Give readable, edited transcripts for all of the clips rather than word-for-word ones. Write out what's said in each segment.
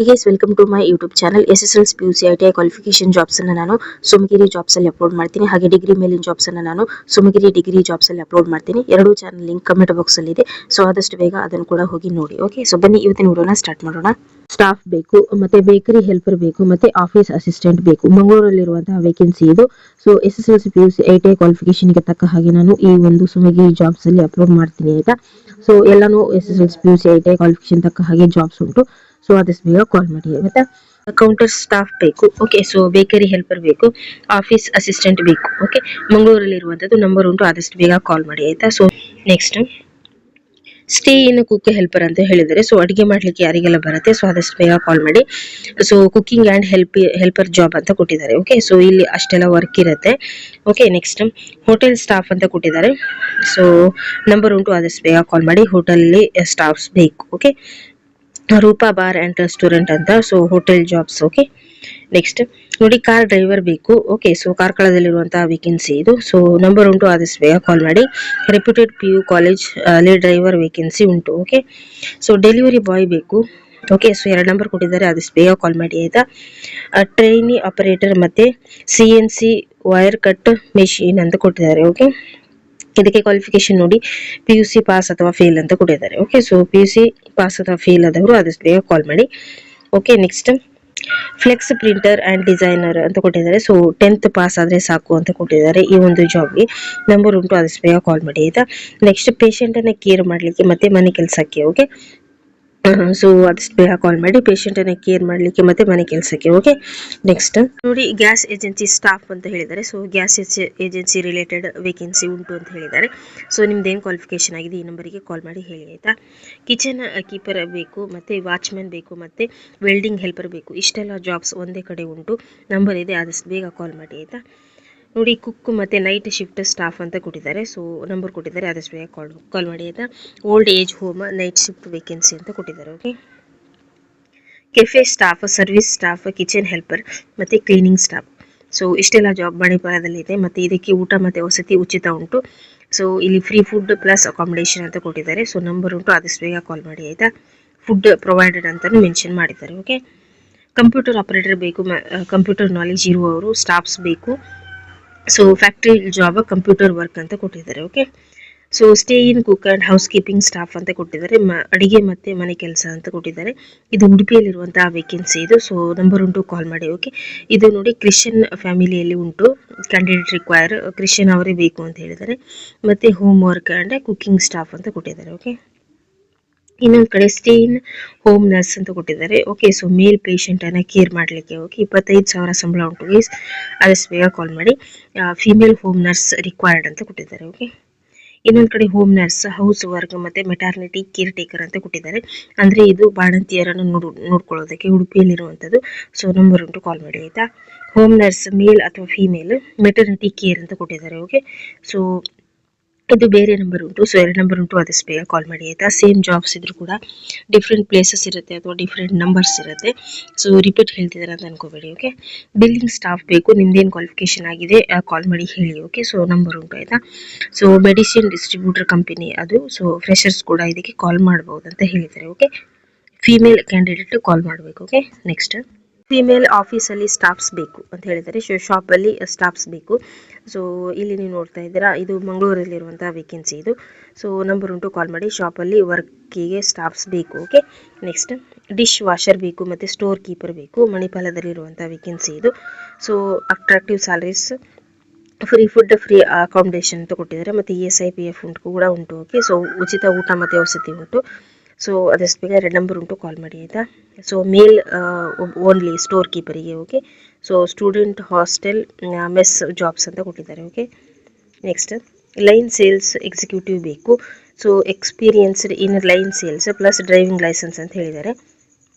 Hey guys, welcome to my YouTube channel. SSLC PUC ITI qualification jobs ಅನ್ನು ನಾನು ಸುಮಗಿರಿ jobs ಅಲ್ಲಿ upload ಮಾಡ್ತೀನಿ. ಹಾಗೆ ಡಿಗ್ರಿ ಮೇಲಿನ ಜಾಬ್ಸ್ ಅನ್ನು ನಾನು ಸುಮಗಿರಿ ಡಿಗ್ರಿ ಜಾಬ್ಸ್ ಅಲ್ಲಿ ಅಪ್ಲೋಡ್ ಮಾಡ್ತೀನಿ. ಎರಡು ಚಾನಲ್ ಲಿಂಕ್ ಕಮೆಂಟ್ ಬಾಕ್ಸ್ ಅಲ್ಲಿ ಇದೆ. ಸೊ ಆದಷ್ಟು ಬೇಗ ಅದನ್ನು ಕೂಡ ಹೋಗಿ ನೋಡಿ. ಓಕೆ, ಸೊ ಬನ್ನಿ ಇವತ್ತಿನ ವಿಡಿಯೋನ ಸ್ಟಾರ್ಟ್ ಮಾಡೋಣ. ಸ್ಟಾಫ್ ಬೇಕು, ಮತ್ತೆ ಬೇಕರಿ ಹೆಲ್ಪರ್ ಬೇಕು, ಮತ್ತೆ ಆಫೀಸ್ ಅಸಿಸ್ಟೆಂಟ್ ಬೇಕು. ಮಂಗಳೂರಲ್ಲಿರುವಂತಹ ವೇಕೆನ್ಸಿ ಇದು. So SSLC PUC ITI qualification ಗೆ ತಕ್ಕ ಹಾಗೆ ನಾನು ಈ ಒಂದು ಸುಮಗಿರಿ ಜಾಬ್ಸ್ ಅಲ್ಲಿ ಅಪ್ಲೋಡ್ ಮಾಡ್ತೀನಿ ಆಯ್ತಾ. ಸೊ ಎಲ್ಲಾನು SSLC PUC ITI ಕ್ವಾಲಿಫಿಕೇಶನ್ ತಕ್ಕ ಹಾಗೆ ಜಾಬ್ಸ್ ಉಂಟು. ಸೊ ಆದಷ್ಟು ಬೇಗ ಕಾಲ್ ಮಾಡಿ. ಮತ್ತೆ ಕೌಂಟರ್ ಸ್ಟಾಫ್ ಬೇಕು. ಓಕೆ, ಸೊ ಬೇಕರಿ ಹೆಲ್ಪರ್ ಬೇಕು, ಆಫೀಸ್ ಅಸಿಸ್ಟೆಂಟ್ ಬೇಕು. ಓಕೆ, ಮಂಗಳೂರಲ್ಲಿ ಇರುವಂತದ್ದು ನಂಬರ್ ಉಂಟು, ಆದಷ್ಟು ಬೇಗ ಕಾಲ್ ಮಾಡಿ ಆಯ್ತಾ. So next stay in cook helper ಅಂತ ಹೇಳಿದರೆ, ಸೊ ಅಡಿಗೆ ಮಾಡ್ಲಿಕ್ಕೆ ಯಾರಿಗೆಲ್ಲ ಬರುತ್ತೆ, ಸೊ ಆದಷ್ಟು ಬೇಗ ಕಾಲ್ ಮಾಡಿ. So cooking and helper job ಅಂತ ಕೊಟ್ಟಿದ್ದಾರೆ. ಓಕೆ, ಸೊ ಇಲ್ಲಿ ಅಷ್ಟೆಲ್ಲ ವರ್ಕ್ ಇರುತ್ತೆ. ಓಕೆ, ನೆಕ್ಸ್ಟ್ ಹೋಟೆಲ್ ಸ್ಟಾಫ್ ಅಂತ ಕೊಟ್ಟಿದ್ದಾರೆ. ಸೊ ನಂಬರ್ ಉಂಟು, ಆದಷ್ಟು ಬೇಗ ಕಾಲ್ ಮಾಡಿ. ಹೋಟೆಲ್ ಸ್ಟಾಫ್ಸ್ ಬೇಕು. Okay, Roopa bar and restaurant ಅಂತ, so hotel jobs. Okay, next ನೋಡಿ ಕಾರ್ ಡ್ರೈವರ್ ಬೇಕು. ಓಕೆ, ಸೊ ಕಾರ್ಕಳದಲ್ಲಿರುವಂತಹ ವೇಕೆನ್ಸಿ ಇದು. ಸೊ ನಂಬರ್ ಉಂಟು, ಆದಷ್ಟು ಬೇಗ ಕಾಲ್ ಮಾಡಿ. ರೆಪ್ಯೂಟೆಡ್ PU ಕಾಲೇಜ್ ಅಲ್ಲಿ ಡ್ರೈವರ್ ವೇಕೆನ್ಸಿ ಉಂಟು. ಓಕೆ, ಸೊ ಡೆಲಿವರಿ ಬಾಯ್ ಬೇಕು. ಓಕೆ, ಸೊ 2 ನಂಬರ್ ಕೊಟ್ಟಿದ್ದಾರೆ, ಆದಷ್ಟು ಬೇಗ ಕಾಲ್ ಮಾಡಿ ಆಯ್ತಾ. ಟ್ರೈನಿ ಆಪರೇಟರ್ ಮತ್ತೆ CNC ವೈರ್ ಕಟ್ ಮೆಷಿನ್ ಅಂತ ಕೊಟ್ಟಿದ್ದಾರೆ. ಓಕೆ, ಇದಕ್ಕೆ ಕ್ವಾಲಿಫಿಕೇಶನ್ ನೋಡಿ PUC ಪಾಸ್ ಅಥವಾ ಫೇಲ್ ಅಂತ ಕೊಟ್ಟಿದ್ದಾರೆ. ಓಕೆ, ಸೊ PUC ಪಾಸ್ ಅಥವಾ ಫೇಲ್ ಆದವರು ಆದಷ್ಟು ಬೇಗ ಕಾಲ್ ಮಾಡಿ. Okay, next flex printer and designer ಅಂತ ಕೊಟ್ಟಿದ್ದಾರೆ. ಸೊ 10th ಪಾಸ್ ಆದ್ರೆ ಸಾಕು ಅಂತ ಕೊಟ್ಟಿದ್ದಾರೆ ಈ ಒಂದು ಜಾಬ್ಗೆ. ನಂಬರ್ ಉಂಟು, ಆದಷ್ಟು ಬೇಗ ಕಾಲ್ ಮಾಡಿ ಆಯ್ತಾ. ನೆಕ್ಸ್ಟ್ ಪೇಷಂಟ್ ಅನ್ನ ಕೇರ್ ಮಾಡ್ಲಿಕ್ಕೆ ಮತ್ತೆ ಮನೆ ಕೆಲಸಕ್ಕೆ. ಓಕೆ, ಸೊ ಆದಷ್ಟು ಬೇಗ ಕಾಲ್ ಮಾಡಿ, ಪೇಷಂಟ್ ಅನ್ನ ಕೇರ್ ಮಾಡ್ಲಿಕ್ಕೆ ಮತ್ತೆ ಮನೆ ಕೆಲಸಕ್ಕೆ. ಓಕೆ, ನೆಕ್ಸ್ಟ್ ನೋಡಿ ಗ್ಯಾಸ್ ಏಜೆನ್ಸಿ ಸ್ಟಾಫ್ ಅಂತ ಹೇಳಿದ್ದಾರೆ. So gas agency related vacancy ಉಂಟು ಅಂತ ಹೇಳಿದ್ದಾರೆ. ಸೊ ನಿಮ್ದು ಏನು ಕ್ವಾಲಿಫಿಕೇಶನ್ ಆಗಿದೆ ಈ ನಂಬರಿಗೆ ಕಾಲ್ ಮಾಡಿ ಹೇಳಿ ಆಯ್ತಾ. ಕಿಚನ್ ಕೀಪರ್ ಬೇಕು, ಮತ್ತೆ ವಾಚ್ಮ್ಯಾನ್ ಬೇಕು, ಮತ್ತೆ ವೆಲ್ಡಿಂಗ್ ಹೆಲ್ಪರ್ ಬೇಕು. ಇಷ್ಟೆಲ್ಲ ಜಾಬ್ಸ್ ಒಂದೇ ಕಡೆ ಉಂಟು. ನಂಬರ್ ಇದೆ, ಆದಷ್ಟು ಬೇಗ ಕಾಲ್ ಮಾಡಿ ಆಯ್ತಾ. ನೋಡಿ ಕುಕ್ ಮತ್ತೆ ನೈಟ್ ಶಿಫ್ಟ್ ಸ್ಟಾಫ್ ಅಂತ ಕೊಟ್ಟಿದ್ದಾರೆ. ಸೊ ನಂಬರ್ ಕೊಟ್ಟಿದ್ದಾರೆ, ಆದಷ್ಟು ಬೇಗ ಕಾಲ್ ಮಾಡಿ ಆಯ್ತಾ. Old age home night shift vacancy ಅಂತ ಕೊಟ್ಟಿದ್ದಾರೆ. Okay, cafe staff, service staff, kitchen helper ಮತ್ತೆ ಕ್ಲೀನಿಂಗ್ ಸ್ಟಾಫ್. ಸೊ ಇಷ್ಟೆಲ್ಲ ಜಾಬ್ ಮಣಿಪಾಲದಲ್ಲಿ ಇದೆ. ಮತ್ತೆ ಇದಕ್ಕೆ ಊಟ ಮತ್ತೆ ವಸತಿ ಉಚಿತ ಉಂಟು. ಸೊ ಇಲ್ಲಿ ಫ್ರೀ ಫುಡ್ ಪ್ಲಸ್ ಅಕಾಮಿಡೇಷನ್ ಅಂತ ಕೊಟ್ಟಿದ್ದಾರೆ. ಸೊ ನಂಬರ್ ಉಂಟು, ಆದಷ್ಟು ಬೇಗ ಕಾಲ್ ಮಾಡಿ ಆಯ್ತಾ. ಫುಡ್ ಪ್ರೊವೈಡೆಡ್ ಅಂತಾನು ಮೆನ್ಷನ್ ಮಾಡಿದ್ದಾರೆ. ಓಕೆ, ಕಂಪ್ಯೂಟರ್ ಆಪರೇಟರ್ ಬೇಕು, ಕಂಪ್ಯೂಟರ್ ನಾಲೆಜ್ ಇರುವವರು ಸ್ಟಾಫ್ಸ್ ಬೇಕು. So factory job computer work ಅಂತ ಕೊಟ್ಟಿದ್ದಾರೆ. Okay, so stay in cook and house keeping staff ಅಂತ ಕೊಟ್ಟಿದ್ದಾರೆ. ಅಡಿಗೆ ಮತ್ತೆ ಮನೆ ಕೆಲಸ ಅಂತ ಕೊಟ್ಟಿದ್ದಾರೆ. ಇದು ಉಡುಪಿಯಲ್ಲಿರುವಂತಹ ವೇಕೆನ್ಸಿ ಇದು. ಸೊ ನಂಬರ್ ಉಂಟು, ಕಾಲ್ ಮಾಡಿ. ಓಕೆ, ಇದು ನೋಡಿ ಕ್ರಿಶ್ಚಿಯನ್ ಫ್ಯಾಮಿಲಿಯಲ್ಲಿ ಉಂಟು, ಕ್ಯಾಂಡಿಡೇಟ್ ರಿಕ್ವೈರ್ ಕ್ರಿಶ್ಚಿಯನ್ ಅವರೇ ಬೇಕು ಅಂತ ಹೇಳಿದ್ದಾರೆ. ಮತ್ತೆ home work and cooking staff ಅಂತ ಕೊಟ್ಟಿದ್ದಾರೆ. ಓಕೆ, ಇನ್ನೊಂದು ಕಡೆ ಸ್ಟೇ ಇನ್ ಹೋಮ್ ನರ್ಸ್ ಅಂತ ಕೊಟ್ಟಿದ್ದಾರೆ. ಓಕೆ, ಸೊ ಮೇಲ್ ಪೇಷಂಟ್ ಅನ್ನ ಕೇರ್ ಮಾಡ್ಲಿಕ್ಕೆ. ಓಕೆ, 25,000 ಸಂಬಳ ಉಂಟು ಗೈಸ್, ಆದಷ್ಟು ಬೇಗ ಕಾಲ್ ಮಾಡಿ. ಫಿಮೇಲ್ ಹೋಮ್ ನರ್ಸ್ ರಿಕ್ವೈರ್ಡ್ ಅಂತ ಕೊಟ್ಟಿದ್ದಾರೆ. ಓಕೆ, ಇನ್ನೊಂದು ಕಡೆ ಹೋಮ್ ನರ್ಸ್, ಹೌಸ್ ವರ್ಕ್ ಮತ್ತೆ ಮೆಟರ್ನಿಟಿ ಕೇರ್ ಟೇಕರ್ ಅಂತ ಕೊಟ್ಟಿದ್ದಾರೆ. ಅಂದ್ರೆ ಇದು ಬಾಣಂತಿಯರನ್ನು ನೋಡ್ಕೊಳ್ಳೋದಕ್ಕೆ ಉಡುಪಿಯಲ್ಲಿರುವಂತದ್ದು. ಸೊ ನಂಬರ್ ಉಂಟು, ಕಾಲ್ ಮಾಡಿ ಆಯ್ತಾ. ಹೋಮ್ ನರ್ಸ್ ಮೇಲ್ ಅಥವಾ ಫಿಮೇಲ್, ಮೆಟರ್ನಿಟಿ ಕೇರ್ ಅಂತ ಕೊಟ್ಟಿದ್ದಾರೆ. ಓಕೆ, ಸೊ ಇದು ಬೇರೆ ನಂಬರ್ ಉಂಟು. ಸೊ 2 ನಂಬರ್ ಉಂಟು, ಆದಷ್ಟು ಬೇಗ ಕಾಲ್ ಮಾಡಿ ಆಯ್ತಾ. ಸೇಮ್ ಜಾಬ್ಸ್ ಇದ್ರು ಕೂಡ ಡಿಫ್ರೆಂಟ್ ಪ್ಲೇಸಸ್ ಇರುತ್ತೆ ಅಥವಾ ಡಿಫ್ರೆಂಟ್ ನಂಬರ್ಸ್ ಇರುತ್ತೆ. ಸೊ ರಿಪೀಟ್ ಹೇಳ್ತಿದ್ದಾರೆ ಅಂತ ಅನ್ಕೋಬೇಡಿ. ಓಕೆ, ಬಿಲ್ಲಿಂಗ್ ಸ್ಟಾಫ್ ಬೇಕು, ನಿಮ್ದೇನು ಕ್ವಾಲಿಫಿಕೇಶನ್ ಆಗಿದೆ ಕಾಲ್ ಮಾಡಿ ಹೇಳಿ. ಓಕೆ, ಸೊ ನಂಬರ್ ಉಂಟು ಆಯ್ತಾ. ಸೊ ಮೆಡಿಸಿನ್ ಡಿಸ್ಟ್ರಿಬ್ಯೂಟರ್ ಕಂಪನಿ ಅದು. ಸೊ ಫ್ರೆಶರ್ಸ್ ಕೂಡ ಇದಕ್ಕೆ ಕಾಲ್ ಮಾಡಬಹುದು ಅಂತ ಹೇಳಿದ್ದಾರೆ. ಓಕೆ, ಫಿಮೇಲ್ ಕ್ಯಾಂಡಿಡೇಟ್ ಕಾಲ್ ಮಾಡಬೇಕು. ಓಕೆ, ನೆಕ್ಸ್ಟ್ ಫಿಮೇಲ್ ಆಫೀಸಲ್ಲಿ ಸ್ಟಾಫ್ಸ್ ಬೇಕು ಅಂತ ಹೇಳಿದ್ದಾರೆ. ಶಾಪಲ್ಲಿ ಸ್ಟಾಫ್ಸ್ ಬೇಕು. ಸೊ ಇಲ್ಲಿ ನೀವು ನೋಡ್ತಾ ಇದ್ದೀರಾ, ಇದು ಮಂಗಳೂರಲ್ಲಿರುವಂತಹ ವೇಕೆನ್ಸಿ ಇದು. ಸೊ ನಂಬರ್ ಉಂಟು, ಕಾಲ್ ಮಾಡಿ. ಶಾಪಲ್ಲಿ ವರ್ಕಿಗೆ ಸ್ಟಾಫ್ಸ್ ಬೇಕು. ಓಕೆ, ನೆಕ್ಸ್ಟ್ ಡಿಶ್ ವಾಷರ್ ಬೇಕು, ಮತ್ತೆ ಸ್ಟೋರ್ ಕೀಪರ್ ಬೇಕು. ಮಣಿಪಾಲದಲ್ಲಿರುವಂತಹ ವೇಕೆನ್ಸಿ ಇದು. So attractive salaries, free food, free accommodation ಅಂತ ಕೊಟ್ಟಿದ್ದಾರೆ. ಮತ್ತೆ ESI PF ಉಂಟು ಕೂಡ ಉಂಟು. ಓಕೆ, ಸೊ ಉಚಿತ ಊಟ ಮತ್ತೆ ವಸತಿ ಉಂಟು. ಸೊ ಅದಷ್ಟು ಬೇಗ 2 ನಂಬರ್ ಉಂಟು, ಕಾಲ್ ಮಾಡಿ ಆಯ್ತಾ. ಸೊ ಮೇಲ್ ಓನ್ಲಿ ಸ್ಟೋರ್ ಕೀಪರಿಗೆ. Okay, so student hostel mess jobs ಅಂತ ಕೊಟ್ಟಿದ್ದಾರೆ. Okay, next line sales executive ಬೇಕು. So experienced in line sales plus driving licence ಅಂತ ಹೇಳಿದ್ದಾರೆ.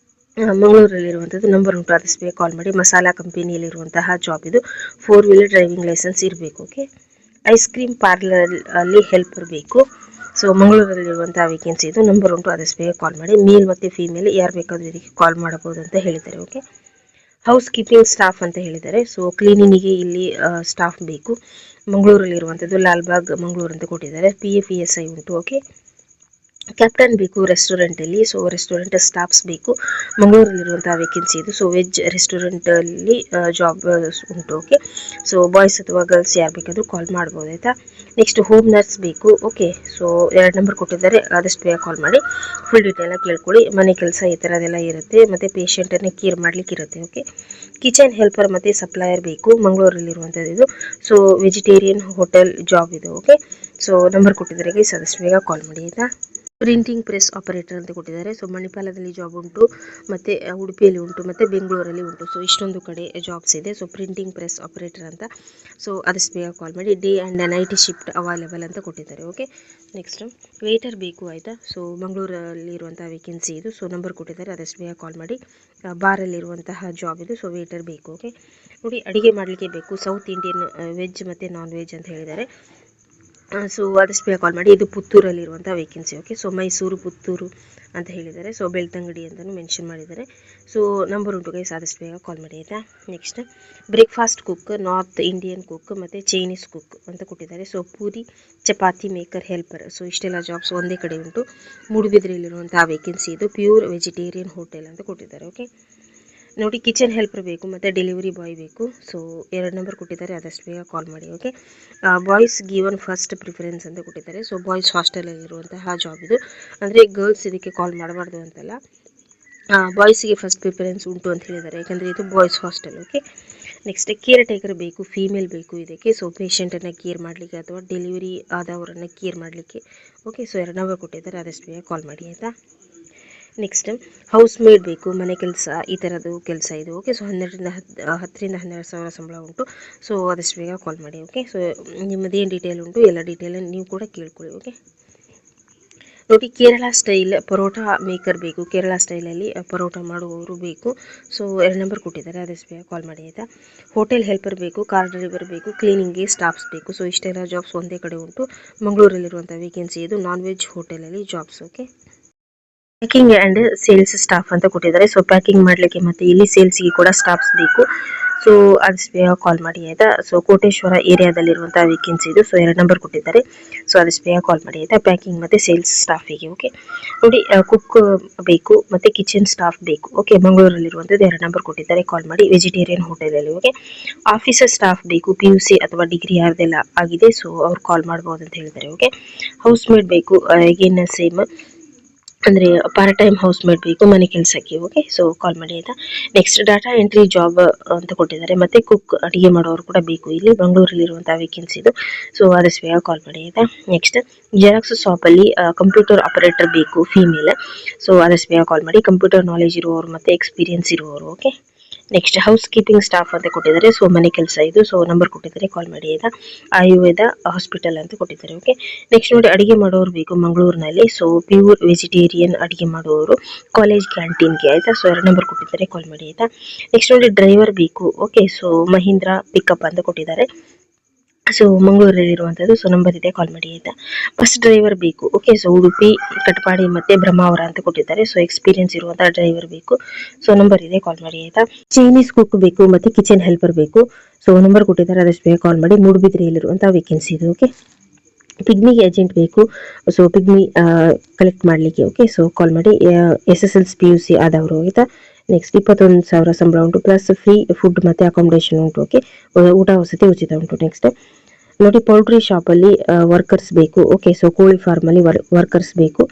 ಮಂಗಳೂರಲ್ಲಿರುವಂಥದ್ದು. ನಂಬರ್ ಉಂಟು, ಆದಷ್ಟು ಬೇಗ ಕಾಲ್ ಮಾಡಿ. ಮಸಾಲಾ ಕಂಪನಿಯಲ್ಲಿರುವಂತಹ ಜಾಬ್ ಇದು. 4 ವೀಲರ್ ಡ್ರೈವಿಂಗ್ ಲೈಸೆನ್ಸ್ ಇರಬೇಕು. ಓಕೆ, ಐಸ್ ಕ್ರೀಮ್ ಪಾರ್ಲರ್ ಅಲ್ಲಿ ಹೆಲ್ಪರ್ ಬೇಕು. ಸೊ ಮಂಗಳೂರಲ್ಲಿರುವಂತಹ ವೇಕೆನ್ಸಿ ಇದು. ನಂಬರ್ ಉಂಟು, ಆದಷ್ಟು ಬೇಗ ಕಾಲ್ ಮಾಡಿ. ಮೇಲ್ ಮತ್ತೆ ಫಿಮೇಲ್ ಯಾರು ಬೇಕಾದ್ರೂ ಇದಕ್ಕೆ ಕಾಲ್ ಮಾಡಬಹುದು ಅಂತ ಹೇಳಿದ್ದಾರೆ. ಓಕೆ, ಹೌಸ್ ಕೀಪಿಂಗ್ ಸ್ಟಾಫ್ ಅಂತ ಹೇಳಿದ್ದಾರೆ. ಸೊ ಕ್ಲೀನಿಂಗಿಗೆ ಇಲ್ಲಿ ಸ್ಟಾಫ್ ಬೇಕು. ಮಂಗಳೂರಲ್ಲಿರುವಂಥದ್ದು, ಲಾಲ್ಬಾಗ್ ಮಂಗಳೂರು ಅಂತ ಕೊಟ್ಟಿದ್ದಾರೆ. PF ESI ಉಂಟು. ಓಕೆ, ಕ್ಯಾಪ್ಟನ್ ಬೇಕು ರೆಸ್ಟೋರೆಂಟಲ್ಲಿ, ಸೊ ರೆಸ್ಟೋರೆಂಟ್ ಸ್ಟಾಫ್ಸ್ ಬೇಕು, ಮಂಗಳೂರಲ್ಲಿರುವಂತಹ ವೇಕೆನ್ಸಿ ಇದು. ಸೊ ವೆಜ್ ರೆಸ್ಟೋರೆಂಟಲ್ಲಿ ಜಾಬ್ ಉಂಟು. ಓಕೆ, ಸೊ ಬಾಯ್ಸ್ ಅಥವಾ ಗರ್ಲ್ಸ್ ಯಾರು ಬೇಕಾದರೂ ಕಾಲ್ ಮಾಡ್ಬೋದು ಆಯಿತಾ. ನೆಕ್ಸ್ಟ್ ಹೋಮ್ ನರ್ಸ್ ಬೇಕು. ಓಕೆ, ಸೊ 2 ನಂಬರ್ ಕೊಟ್ಟಿದ್ದಾರೆ, ಆದಷ್ಟು ಬೇಗ ಕಾಲ್ ಮಾಡಿ ಫುಲ್ ಡೀಟೇಲ್ನ ಕೇಳ್ಕೊಳ್ಳಿ. ಮನೆ ಕೆಲಸ ಈ ಥರದ್ದೆಲ್ಲ ಇರುತ್ತೆ, ಮತ್ತು ಪೇಷಂಟನ್ನು ಕೇರ್ ಮಾಡಲಿಕ್ಕೆ ಇರುತ್ತೆ. ಓಕೆ, ಕಿಚನ್ ಹೆಲ್ಪರ್ ಮತ್ತು ಸಪ್ಲೈಯರ್ ಬೇಕು, ಮಂಗಳೂರಲ್ಲಿರುವಂಥದ್ದು ಇದು. ಸೊ ವೆಜಿಟೇರಿಯನ್ ಹೋಟೆಲ್ ಜಾಬ್ ಇದು. ಓಕೆ, ಸೊ ನಂಬರ್ ಕೊಟ್ಟಿದ್ದಾರೆ ಗೈಸ್, ಆದಷ್ಟು ಬೇಗ ಕಾಲ್ ಮಾಡಿ ಆಯಿತಾ. ಪ್ರಿಂಟಿಂಗ್ ಪ್ರೆಸ್ ಆಪರೇಟರ್ ಅಂತ ಕೊಟ್ಟಿದ್ದಾರೆ. ಸೊ ಮಣಿಪಾಲದಲ್ಲಿ ಜಾಬ್ ಉಂಟು, ಮತ್ತು ಉಡುಪಿಯಲ್ಲಿ ಉಂಟು, ಮತ್ತು ಬೆಂಗಳೂರಲ್ಲಿ ಉಂಟು. ಸೊ ಇಷ್ಟೊಂದು ಕಡೆ ಜಾಬ್ಸ್ ಇದೆ. ಸೊ ಪ್ರಿಂಟಿಂಗ್ ಪ್ರೆಸ್ ಆಪರೇಟರ್ ಅಂತ. ಸೊ ಆದಷ್ಟು ಬೇಗ ಕಾಲ್ ಮಾಡಿ. Day and night shift available ಅಂತ ಕೊಟ್ಟಿದ್ದಾರೆ. ಓಕೆ, ನೆಕ್ಸ್ಟ್ ವೇಟರ್ ಬೇಕು ಆಯಿತಾ. ಸೊ ಮಂಗಳೂರಲ್ಲಿರುವಂಥ ವೇಕೆನ್ಸಿ ಇದು. ಸೊ ನಂಬರ್ ಕೊಟ್ಟಿದ್ದಾರೆ, ಆದಷ್ಟು ಬೇಗ ಕಾಲ್ ಮಾಡಿ. ಬಾರಲ್ಲಿರುವಂತಹ ಜಾಬ್ ಇದು. ಸೊ ವೇಟರ್ ಬೇಕು. ಓಕೆ, ನೋಡಿ ಅಡುಗೆ ಮಾಡಲಿಕ್ಕೆ ಬೇಕು, ಸೌತ್ ಇಂಡಿಯನ್ ವೆಜ್ ಮತ್ತು ನಾನ್ ವೆಜ್ ಅಂತ ಹೇಳಿದ್ದಾರೆ. ಸೊ ಆದಷ್ಟು ಬೇಗ ಕಾಲ್ ಮಾಡಿ. ಇದು ಪುತ್ತೂರಲ್ಲಿರುವಂಥ vacancy. Okay, so Mysuru Puttur ಅಂತ ಹೇಳಿದ್ದಾರೆ. ಸೊ ಬೆಳ್ತಂಗಡಿ ಅಂತಲೂ ಮೆನ್ಷನ್ ಮಾಡಿದ್ದಾರೆ. ಸೊ ನಂಬರ್ ಉಂಟು ಗೈಸ್, ಆದಷ್ಟು ಬೇಗ ಕಾಲ್ ಮಾಡಿ ಆಯಿತಾ. Next breakfast cook, north Indian cook ಮತ್ತು ಚೈನೀಸ್ ಕುಕ್ ಅಂತ ಕೊಟ್ಟಿದ್ದಾರೆ. So puri chapati maker helper. So ಇಷ್ಟೆಲ್ಲ ಜಾಬ್ಸ್ ಒಂದೇ ಕಡೆ ಉಂಟು. ಮೂಡುಬಿದ್ರೆಯಲ್ಲಿರುವಂಥ ವೇಕೆನ್ಸಿ ಇದು. ಪ್ಯೂರ್ ವೆಜಿಟೇರಿಯನ್ ಹೋಟೆಲ್ ಅಂತ ಕೊಟ್ಟಿದ್ದಾರೆ. ಓಕೆ, ನೋಡಿ ಕಿಚನ್ ಹೆಲ್ಪರ್ ಬೇಕು ಮತ್ತು ಡೆಲಿವರಿ ಬಾಯ್ ಬೇಕು. ಸೊ 2 ನಂಬರ್ ಕೊಟ್ಟಿದ್ದಾರೆ, ಆದಷ್ಟು ಬೇಗ ಕಾಲ್ ಮಾಡಿ. Okay, boys given first preference ಅಂತ ಕೊಟ್ಟಿದ್ದಾರೆ. ಸೊ ಬಾಯ್ಸ್ ಹಾಸ್ಟೆಲಲ್ಲಿರುವಂತಹ ಜಾಬ್ ಇದು. ಅಂದರೆ ಗರ್ಲ್ಸ್ ಇದಕ್ಕೆ ಕಾಲ್ ಮಾಡಬಾರ್ದು ಅಂತಲ್ಲ, ಬಾಯ್ಸಿಗೆ ಫಸ್ಟ್ ಪ್ರಿಫರೆನ್ಸ್ ಉಂಟು ಅಂತ ಹೇಳಿದ್ದಾರೆ, ಯಾಕಂದರೆ ಇದು boys hostel. Okay, next care taker ಬೇಕು, ಫೀಮೇಲ್ ಬೇಕು ಇದಕ್ಕೆ. ಸೊ ಪೇಷಂಟನ್ನು ಕೇರ್ ಮಾಡಲಿಕ್ಕೆ ಅಥವಾ ಡೆಲಿವರಿ ಆದವರನ್ನು ಕೇರ್ ಮಾಡಲಿಕ್ಕೆ. ಓಕೆ, ಸೊ 2 ನಂಬರ್ ಕೊಟ್ಟಿದ್ದಾರೆ, ಆದಷ್ಟು ಬೇಗ ಕಾಲ್ ಮಾಡಿ ಆಯಿತಾ. ನೆಕ್ಸ್ಟ್ ಹೌಸ್ ಮೇಡ್ ಬೇಕು, ಮನೆ ಕೆಲಸ ಈ ಥರದ್ದು ಕೆಲಸ ಇದು. ಓಕೆ, ಸೊ 10,000 ಸಾವಿರ ಸಂಬಳ ಉಂಟು. ಸೊ ಆದಷ್ಟು ಬೇಗ ಕಾಲ್ ಮಾಡಿ. ಓಕೆ, ಸೊ ನಿಮ್ಮದೇನು ಡೀಟೇಲ್ ಉಂಟು ಎಲ್ಲ ಡೀಟೇಲನ್ನು ನೀವು ಕೂಡ ಕೇಳ್ಕೊಳ್ಳಿ. ಓಕೆ, ನೋಡಿ ಕೇರಳ ಸ್ಟೈಲ್ ಪರೋಟ ಮೇಕರ್ ಬೇಕು, ಕೇರಳ ಸ್ಟೈಲಲ್ಲಿ ಪರೋಟ ಮಾಡುವವರು ಬೇಕು. ಸೊ 2 ನಂಬರ್ ಕೊಟ್ಟಿದ್ದಾರೆ, ಆದಷ್ಟು ಬೇಗ ಕಾಲ್ ಮಾಡಿ ಆಯಿತಾ. ಹೋಟೆಲ್ ಹೆಲ್ಪರ್ ಬೇಕು, ಕಾರ್ ಡ್ರೈವರ್ ಬೇಕು, ಕ್ಲೀನಿಂಗ್ಗೆ ಸ್ಟಾಫ್ಸ್ ಬೇಕು. ಸೊ ಇಷ್ಟೆಲ್ಲ ಜಾಬ್ಸ್ ಒಂದೇ ಕಡೆ ಉಂಟು. ಮಂಗಳೂರಲ್ಲಿರುವಂಥ ವೇಕೆನ್ಸಿ ಇದು, ನಾನ್ ವೆಜ್ ಹೋಟೆಲಲ್ಲಿ jobs. Okay, packing and sales staff ಅಂತ ಕೊಟ್ಟಿದ್ದಾರೆ. ಸೊ ಪ್ಯಾಕಿಂಗ್ ಮಾಡಲಿಕ್ಕೆ ಮತ್ತು ಇಲ್ಲಿ ಸೇಲ್ಸ್ಗೆ ಕೂಡ ಸ್ಟಾಫ್ಸ್ ಬೇಕು. ಸೊ ಆದಷ್ಟು ಬೇಗ ಕಾಲ್ ಮಾಡಿ ಆಯಿತಾ. ಸೊ ಕೋಟೇಶ್ವರ ಏರಿಯಾದಲ್ಲಿರುವಂಥ ವೇಕೆನ್ಸಿ ಇದು. ಸೊ 2 ನಂಬರ್ ಕೊಟ್ಟಿದ್ದಾರೆ. ಸೊ ಆದಷ್ಟು ಬೇಗ ಕಾಲ್ ಮಾಡಿ ಆಯಿತಾ, ಪ್ಯಾಕಿಂಗ್ ಮತ್ತು ಸೇಲ್ಸ್ ಸ್ಟಾಫಿಗೆ. ಓಕೆ, ನೋಡಿ ಕುಕ್ ಬೇಕು ಮತ್ತು ಕಿಚನ್ ಸ್ಟಾಫ್ ಬೇಕು. ಓಕೆ, ಮಂಗಳೂರಲ್ಲಿರುವಂಥದ್ದು 2 ನಂಬರ್ ಕೊಟ್ಟಿದ್ದಾರೆ, ಕಾಲ್ ಮಾಡಿ. ವೆಜಿಟೇರಿಯನ್ ಹೋಟೆಲಲ್ಲಿ. ಓಕೆ, ಆಫೀಸರ್ ಸ್ಟಾಫ್ ಬೇಕು, PUC ಅಥವಾ ಡಿಗ್ರಿ ಯಾರ್ದೆಲ್ಲ ಆಗಿದೆ. ಸೊ ಅವ್ರು ಕಾಲ್ ಮಾಡ್ಬೋದು ಅಂತ ಹೇಳಿದ್ದಾರೆ. ಓಕೆ, ಹೌಸ್ ಮೇಡ್ ಬೇಕು, ಈಗೇನು ಸೇಮ್ ಅಂದರೆ ಪಾರ್ಟ್ ಟೈಮ್ ಹೌಸ್ ಮೇಡ್ ಬೇಕು ಮನೆ ಕೆಲಸಕ್ಕೆ. ಓಕೆ, ಸೊ ಕಾಲ್ ಮಾಡಿ ಆಯಿತಾ. ನೆಕ್ಸ್ಟ್ ಡಾಟಾ ಎಂಟ್ರಿ ಜಾಬ್ ಅಂತ ಕೊಟ್ಟಿದ್ದಾರೆ, ಮತ್ತು ಕುಕ್ ಅಡುಗೆ ಮಾಡೋರು ಕೂಡ ಬೇಕು ಇಲ್ಲಿ, ಮಂಗಳೂರಲ್ಲಿರುವಂಥ ವೇಕೆನ್ಸಿ ಇದು. ಸೊ ಆದಷ್ಟು ಬೇಗ ಕಾಲ್ ಮಾಡಿ ಆಯಿತಾ. ನೆಕ್ಸ್ಟ್ ಜೆರಾಕ್ಸ್ ಶಾಪಲ್ಲಿ ಕಂಪ್ಯೂಟರ್ ಆಪರೇಟರ್ ಬೇಕು, ಫೀಮೇಲ್. ಸೊ ಆದಷ್ಟು ಬೇಗ ಕಾಲ್ ಮಾಡಿ, ಕಂಪ್ಯೂಟರ್ ನಾಲೆಜ್ ಇರುವವರು ಮತ್ತು ಎಕ್ಸ್ಪೀರಿಯನ್ಸ್ ಇರುವವರು. Okay, next house keeping staff ಅಂತ ಕೊಟ್ಟಿದ್ದಾರೆ. ಸೊ ಮನೆ ಕೆಲಸ ಇದು. ಸೊ ನಂಬರ್ ಕೊಟ್ಟಿದ್ದಾರೆ, ಕಾಲ್ ಮಾಡಿ ಆಯಿತಾ. ಆಯುರ್ವೇದ ಹಾಸ್ಪಿಟಲ್ ಅಂತ ಕೊಟ್ಟಿದ್ದಾರೆ. ಓಕೆ, ನೆಕ್ಸ್ಟ್ ನೋಡಿ ಅಡುಗೆ ಮಾಡೋರು ಬೇಕು ಮಂಗಳೂರಿನಲ್ಲಿ. ಸೊ ಪ್ಯೂರ್ ವೆಜಿಟೇರಿಯನ್ ಅಡುಗೆ ಮಾಡುವವರು, ಕಾಲೇಜ್ ಕ್ಯಾಂಟೀನ್ಗೆ ಆಯಿತಾ. ಸೊ 2 ನಂಬರ್ ಕೊಟ್ಟಿದ್ದಾರೆ, ಕಾಲ್ ಮಾಡಿ ಆಯಿತಾ. ನೆಕ್ಸ್ಟ್ ನೋಡಿ ಡ್ರೈವರ್ ಬೇಕು. ಓಕೆ, ಸೊ ಮಹೀಂದ್ರ ಪಿಕಪ್ ಅಂತ ಕೊಟ್ಟಿದ್ದಾರೆ. ಸೊ ಮಂಗಳೂರಲ್ಲಿರುವಂಥದ್ದು. ಸೊ ನಂಬರ್ ಇದೆ, ಕಾಲ್ ಮಾಡಿ ಆಯಿತಾ. ಬಸ್ ಡ್ರೈವರ್ ಬೇಕು. ಓಕೆ, ಸೊ ಉಡುಪಿ, ಕಟಪಾಡಿ ಮತ್ತು ಬ್ರಹ್ಮಾವರ ಅಂತ ಕೊಟ್ಟಿದ್ದಾರೆ. ಸೊ ಎಕ್ಸ್ಪೀರಿಯನ್ಸ್ ಇರುವಂಥ ಡ್ರೈವರ್ ಬೇಕು. ಸೊ ನಂಬರ್ ಇದೆ, ಕಾಲ್ ಮಾಡಿ ಆಯಿತಾ. ಚೈನೀಸ್ ಕುಕ್ ಬೇಕು ಮತ್ತು ಕಿಚನ್ ಹೆಲ್ಪರ್ ಬೇಕು. ಸೊ ನಂಬರ್ ಕೊಟ್ಟಿದ್ದಾರೆ, ಆದಷ್ಟು ಬೇಗ ಕಾಲ್ ಮಾಡಿ. ಮೂಡುಬಿದ್ರೆಯಲ್ಲಿರುವಂಥ ವೇಕೆನ್ಸಿ ಇದು. ಓಕೆ, ಪಿಗ್ಮಿ ಏಜೆಂಟ್ ಬೇಕು. ಸೊ ಪಿಗ್ಮಿ ಕಲೆಕ್ಟ್ ಮಾಡಲಿಕ್ಕೆ. ಓಕೆ, ಸೊ ಕಾಲ್ ಮಾಡಿ. SSLC PUC ಆದವರು ಆಯಿತಾ. ನೆಕ್ಸ್ಟ್ 21,000 ಸಂಬಳ ಉಂಟು, ಪ್ಲಸ್ ಫ್ರೀ ಫುಡ್ ಮತ್ತು ಅಕಾಮಿಡೇಷನ್ ಉಂಟು. ಓಕೆ, ಊಟ ವಸತಿ ಉಚಿತ ಉಂಟು. ನೆಕ್ಸ್ಟ್ ನೋಡಿ ಪೌಲ್ಟ್ರಿ ಶಾಪಲ್ಲಿ ವರ್ಕರ್ಸ್ ಬೇಕು. ಓಕೆ, ಸೊ ಕೋಳಿ ಫಾರ್ಮಲ್ಲಿ ವರ್ಕರ್ಸ್ ಬೇಕು.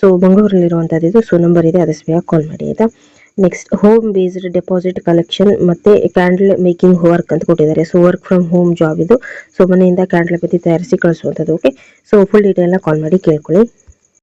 ಸೊ ಮಂಗಳೂರಲ್ಲಿರುವಂಥದ್ದು. ಸೊ ನಂಬರ್ ಇದೆ, ಆದಷ್ಟು ಬೇಗ ಕಾಲ್ ಮಾಡಿ ಆಯಿತಾ. Next home based deposit collection ಮತ್ತು ಕ್ಯಾಂಡಲ್ ಮೇಕಿಂಗ್ ವರ್ಕ್ ಅಂತ ಕೊಟ್ಟಿದ್ದಾರೆ. So work from home job ಇದು. ಸೊ ಮನೆಯಿಂದ ಕ್ಯಾಂಡಲ್ ಬತ್ತಿ ತಯಾರಿಸಿ ಕಳಿಸುವಂಥದ್ದು. ಓಕೆ, ಸೊ ಫುಲ್ ಡೀಟೇಲ್ನ ಕಾಲ್ ಮಾಡಿ ಕೇಳ್ಕೊಳ್ಳಿ.